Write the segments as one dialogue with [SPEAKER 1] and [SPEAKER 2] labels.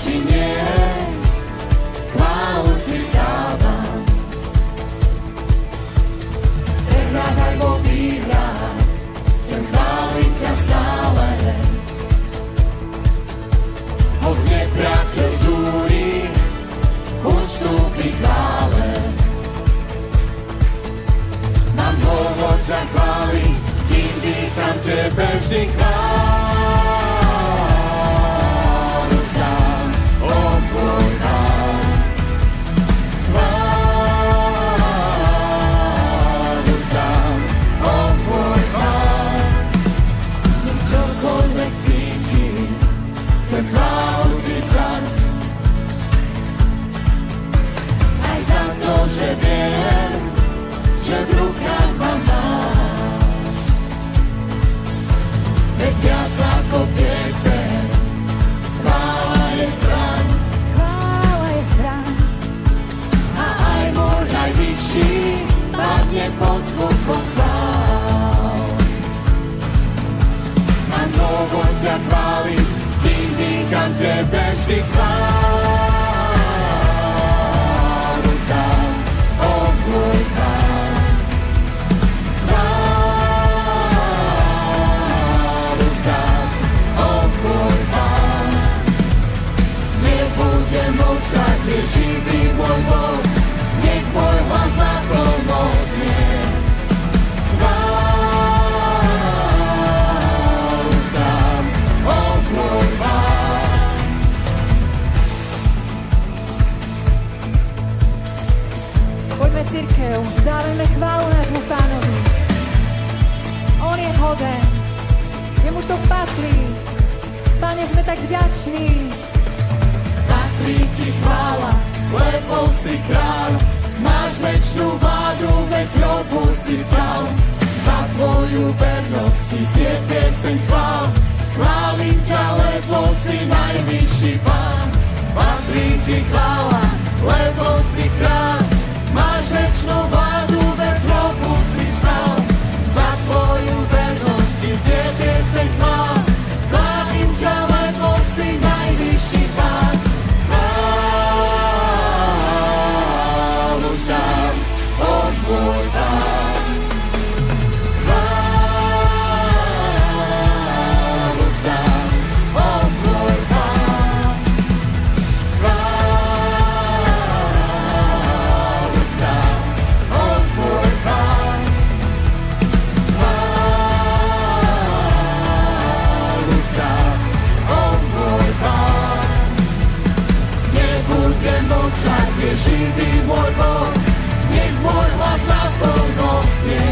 [SPEAKER 1] či nie, chválu ti vzdávam. Prehrách alebo výhrách, chcem chváliť ťa stále. Hoď nepriateľ zúri, ustúpi chvále. Mám dôvod ťa chváliť, kým dýcham tebe vždy chválu vzdám, o môj Pán. Chválu vzdám, o môj Pán. Nech čokoľvek cítim, chcem chválu ti vzdať. Aj za to, že viem, že v rukách ma máš. Veď viac ako pieseň, chvála je zbraň.
[SPEAKER 2] Chvála je zbraň.
[SPEAKER 1] A aj môj najvyšší padne pod zvukom chvál. Mám dôvod ťa chváliť, kým dýcham tebe vždy chválu vzdám, o môj Pán. Chválu vzdám, o môj Pán. Nebudem mlčať, je živý môj Boh, nech môj hlas naplno znie. Chválu vzdám, o môj Pán.
[SPEAKER 2] Poďme cirkev, dávajme chválu nášmu Pánovi. On je hoden, jemu to patrí. Pane, sme tak vďační.
[SPEAKER 1] Patrí ti chvála, lebo si kráľ, máš večnú vládu, bez hrobu si stal. Za tvoju vernosť ti znie pieseň chvál, chválim ťa, lebo si najvyšší Pán. Patrí ti chvála, lebo si kráľ, máš večnú vládu, bez hrobu si stal. Za tvoju vernosť ti znie pieseň chvál, chválim ťa, lebo si najvyšší Pán. Chválu vzdám, o môj Pán. Chválu vzdám, o môj Pán. Chválu vzdám, o môj Pán. Chválu vzdám, o môj Pán. Nebudem mlčať, je živý môj Boh, nech môj hlas naplno znie.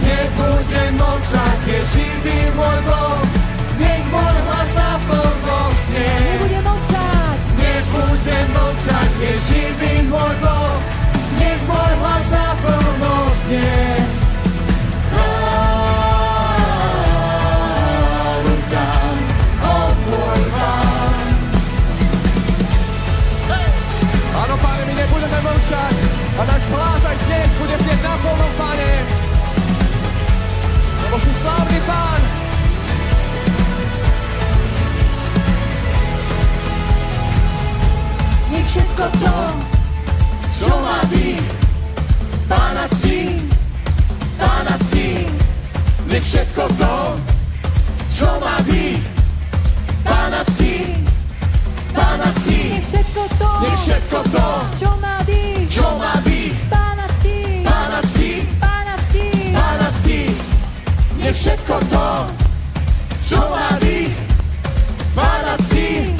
[SPEAKER 1] Nebudem mlčať, je živý môj Boh, nech môj hlas naplno znie.
[SPEAKER 2] Nebudem mlčať.
[SPEAKER 1] Nebudem mlčať, je živý môj Boh, nech môj hlas naplno znie. Chválu vzdám, o môj Pán.
[SPEAKER 3] Áno, Pane, my nebudeme mlčať a náš hlas aj dnes bude znieť naplno, Pane. Lebo si slávny Pán.
[SPEAKER 1] Nech všetko to, čo má dých, Pána ctí, Pána ctí. Nech všetko to, čo má dých, Pána ctí, Pána ctí.
[SPEAKER 2] Nech všetko to,
[SPEAKER 1] Nech všetko to,
[SPEAKER 2] čo má dých,
[SPEAKER 1] čo má dých,
[SPEAKER 2] Pána ctí,
[SPEAKER 1] Pána ctí,
[SPEAKER 2] Pána ctí.
[SPEAKER 1] Pána ctí. Nech všetko to, čo má dých, Pána ctí,